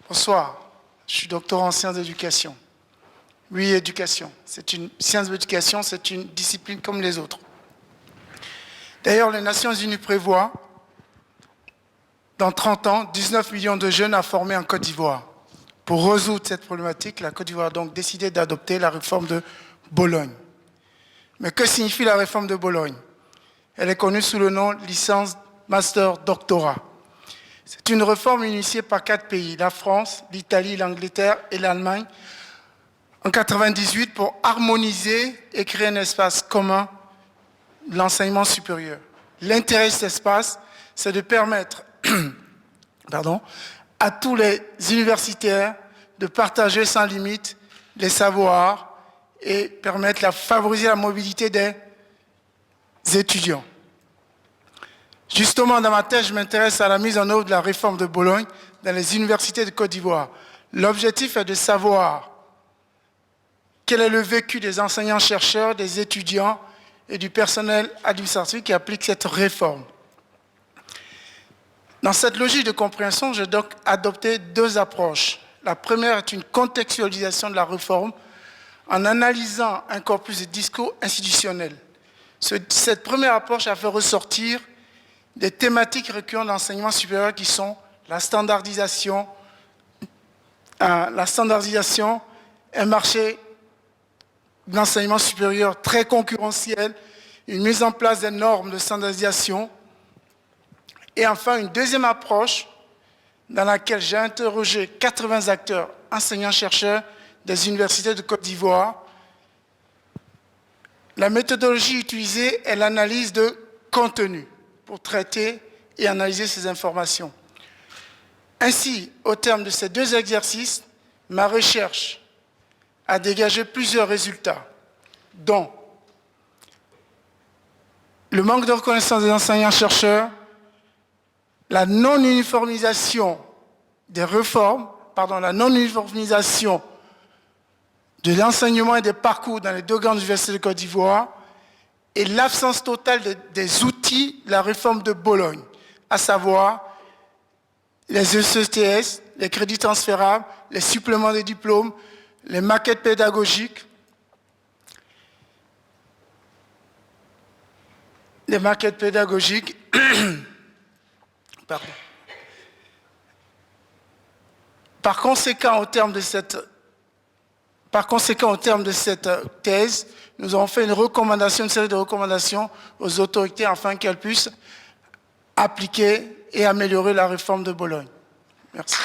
Bonsoir, je suis doctorant en sciences d'éducation. Oui, éducation. Sciences de l'éducation, c'est une discipline comme les autres. D'ailleurs, les Nations Unies prévoient, dans 30 ans, 19 millions de jeunes à former en Côte d'Ivoire. Pour résoudre cette problématique, la Côte d'Ivoire a donc décidé d'adopter la réforme de Bologne. Mais que signifie la réforme de Bologne? Elle est connue sous le nom licence master doctorat. C'est une réforme initiée par 4 pays, la France, l'Italie, l'Angleterre et l'Allemagne, en 1998 pour harmoniser et créer un espace commun de l'enseignement supérieur. L'intérêt de cet espace, c'est de permettre à tous les universitaires de partager sans limite les savoirs et permettre de favoriser la mobilité des étudiants. Justement, dans ma thèse, je m'intéresse à la mise en œuvre de la réforme de Bologne dans les universités de Côte d'Ivoire. L'objectif est de savoir quel est le vécu des enseignants-chercheurs, des étudiants et du personnel administratif qui applique cette réforme. Dans cette logique de compréhension, j'ai donc adopté 2 approches. La première est une contextualisation de la réforme en analysant un corpus de discours institutionnels. Cette première approche a fait ressortir des thématiques récurrentes d'enseignement supérieur qui sont la standardisation, un marché d'enseignement supérieur très concurrentiel, une mise en place des normes de standardisation, et enfin une deuxième approche dans laquelle j'ai interrogé 80 acteurs, enseignants-chercheurs des universités de Côte d'Ivoire. La méthodologie utilisée est l'analyse de contenu pour traiter et analyser ces informations. Ainsi, au terme de ces 2 exercices, ma recherche a dégagé plusieurs résultats, dont le manque de reconnaissance des enseignants-chercheurs, la non-uniformisation des réformes, la non-uniformisation de l'enseignement et des parcours dans les 2 grandes universités de Côte d'Ivoire et l'absence totale des outils de la réforme de Bologne, à savoir les ECTS, les crédits transférables, les suppléments de diplômes, les maquettes pédagogiques, Pardon. Par conséquent, au terme de cette thèse, nous avons fait une série de recommandations aux autorités afin qu'elles puissent appliquer et améliorer la réforme de Bologne. Merci.